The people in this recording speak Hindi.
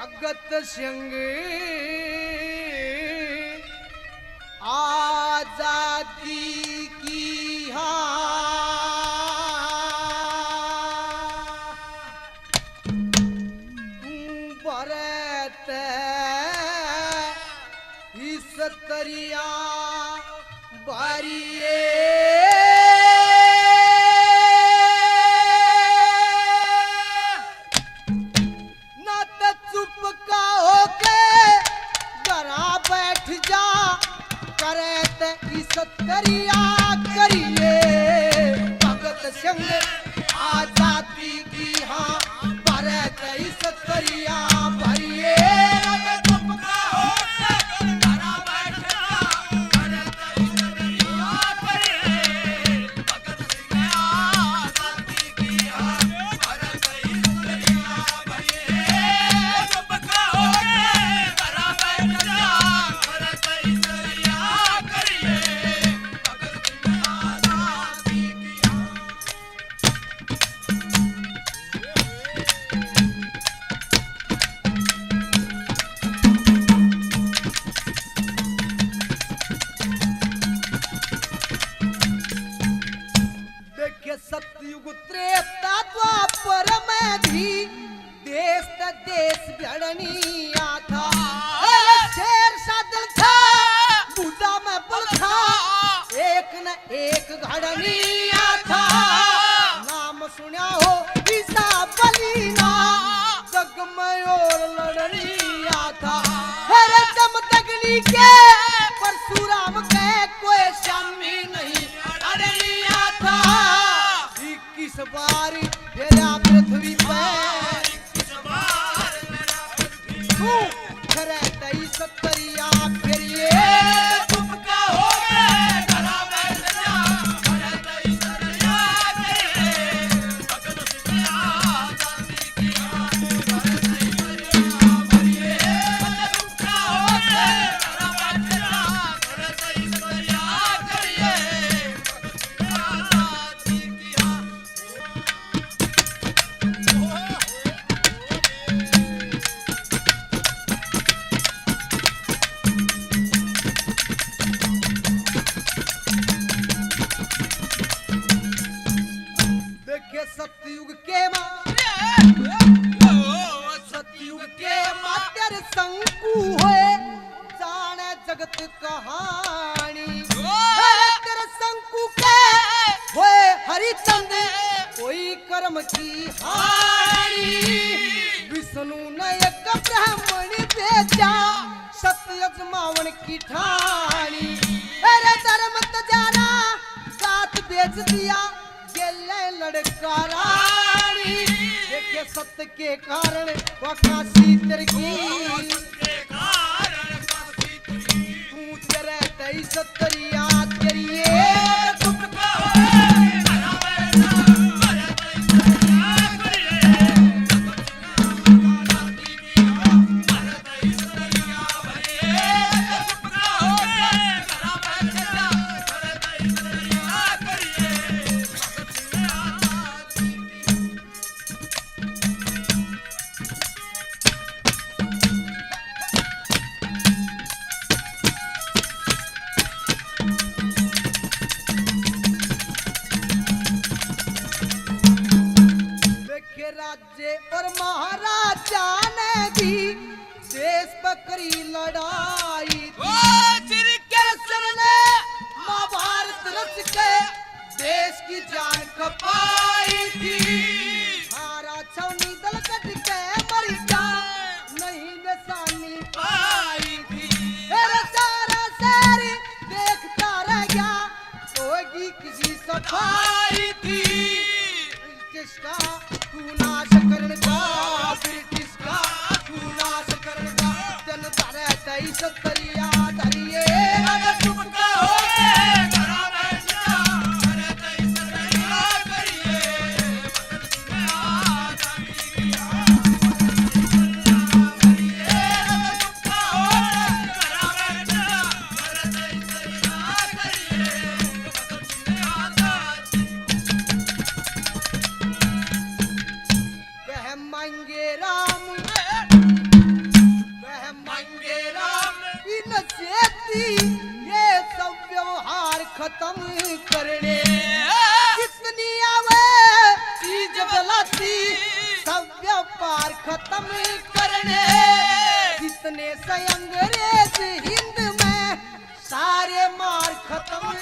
भगत सिंह आजादी की भरत इस तरिया बारिए सत्तरिया करिए भगत सिंह आजादी की हाँ भारत सत्तरिया भरिए सतयुग त्रेता द्वापर में भी देश त देश भिड़निया था शेर सादल था बूढ़ा में बल था एक न एक घड़निया था नाम सुना हो ईसा बलीना जग में और लड़निया था हरे जमदग्नि के परशुराम के कोई शामी नहीं अड़निया था इस बार फेरा पृथ्वी पर इस बार मेरा पृथ्वी पर खरे तई सत्तरिया फेरिए तुमका हो गए घरा बैठ जा खरे तई सत्तरिया फेरिए भगत सिंह आजादी की खरे तई सत्तरिया फेरिए तुमका हो गए घरा बैठ जा खरे तई सत्तरिया फेरिए भगत सिंह आजादी की सतयुग के सतयुग के मातर शंकु हुए जाने जगत कहानी तेरे शंकु के हुए हरिचंद कोई कर्म की हानि विष्णु ने एक ब्राह्मण भेजा सत्य अजमावन की ठानी अरे धर्म तजारा जात बेच दिया लड़का रानी देखे सत्य के कारण वकासी तरकी तू तेरे तई सत्तरिया करिए राज्य और महाराजा ने भी देश बकरी लड़ाई श्री कृष्ण ने महाभारत रच के देश की जान खपाई थी हारा छौनी दल कट के मरी जा नहीं निशानी पाई थी अरे सारा शहर देखता रह गया होगी किसी सफाई थी किसका तू नाश करने का ब्रिटिश का तू नाश करने का जनता रहता ही सत्तरिया धरिए तुमका हो गए घरा बैठ जा रहता ही सत्तरिया करिए भगत खत्म करने कितनी आवे चीज बलाती सब व्यापार खत्म करने जितने से अंग्रेज हिंद में सारे मार खत्म